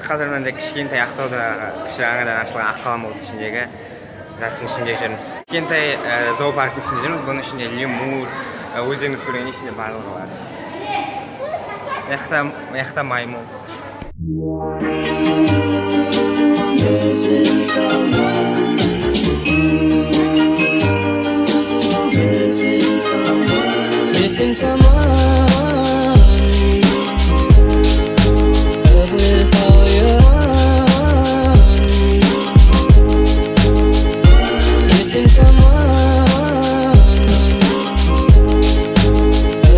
қазір мында кішкентай Ақтауда кіші жаңадан ашылған Аққала молдың ішіндегі заттың ішінде жүрміз. Кішкентай зоопарктың ішінде жүрміз. Бұның ішінде лемур, өздеріңіз көрген ішінде барлығы бар. Яқта маймыл. Missing someone with all your missing someone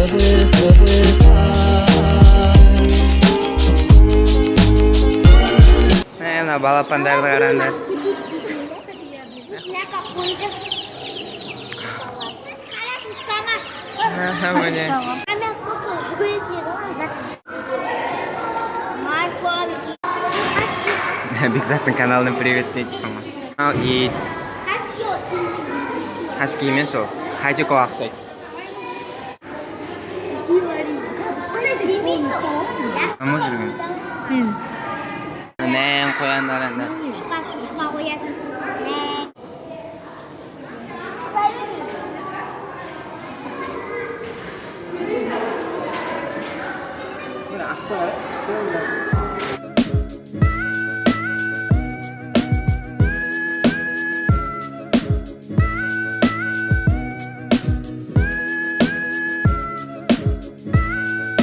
with Nah, balapan dari karanda. Бекзаттың каналына привет дейді сама. И хаски емес ол. Хайдико ақсайды. Ама жүрген? Мен. Нән қояндар әнді. Шұшқа қоятын.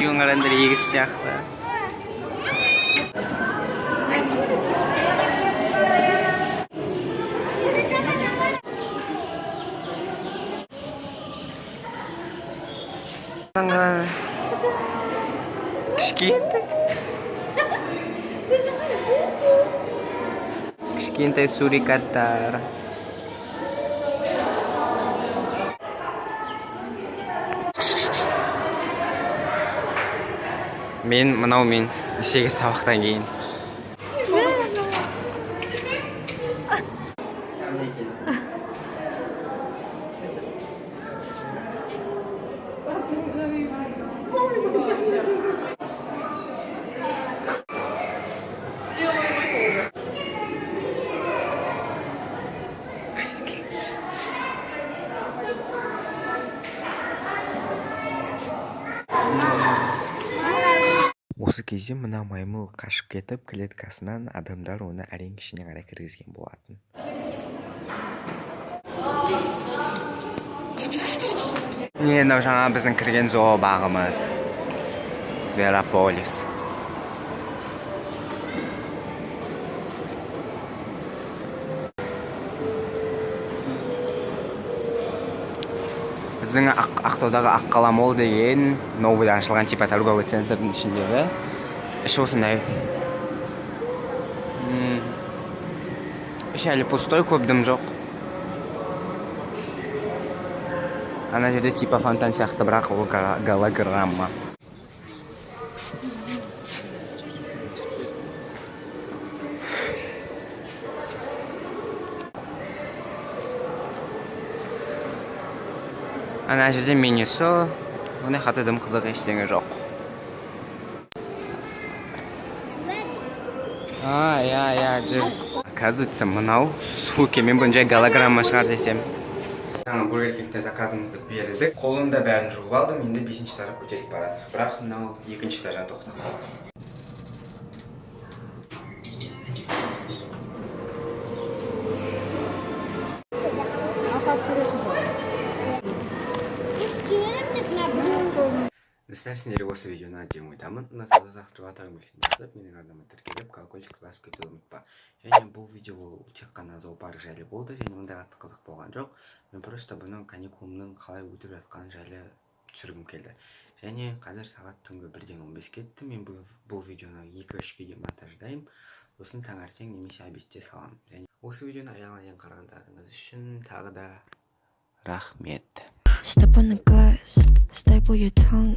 Юңарандыр егіз сияқты. Кішкентай сурикаттар. Мынау мен кешегі сабақтан кейін. Осы кезде мына маймыл қашып кетіп, клеткасынан адамдар оны әрең ішіне қарай кіргізген болатын. Мынау жаңа біздің кірген зообағымыз. Зверополис. Біздің Ақтаудағы Аққала мол деген новыйда ашылған типа торговый центрдің ішіндегі. Іші осындай. Іші әлі пустой, көп дым жоқ. Ана жерде типа фонтан сияқты, бірақ ол голограмма. Ана жерде менюсі, оны қатыдым қызық ештеңе жоқ. Жүр. Оказывается, мынау суке, мен бұн жай голограмма шығар десем. Жаңа Бургер Кингте заказымызды бердік. Қолымда бәрін жуып алдым, енді 5-ші этажға көтеріп барады. Бірақ мынау 2-ші этаждан тоқтап қалды. Сіздер осы видеоны әдемі ойдамын. Ұнасаңыздар жоғарыдағы белгісін басып, менің арнама тіркеліп, колокольчикті басып кетуді ұмытпа. Және бұл видео тек қана зоопарк жайлы болды, және ондай қатты қызық болған жоқ. Мен просто бұның каникулымның қалай өтіп жатқаны жайлы түсіргім келді. Және қазір сағат түнгі 1:15 кетті. Мен бұл видеоны 2-3-ге дейін монтаждаймын. Сосын таңертең немесе обедте саламын. Және осы видеоны аяғына дейін қарағандарыңыз үшін тағы да рахмет. Step on the glass, staple your tongue.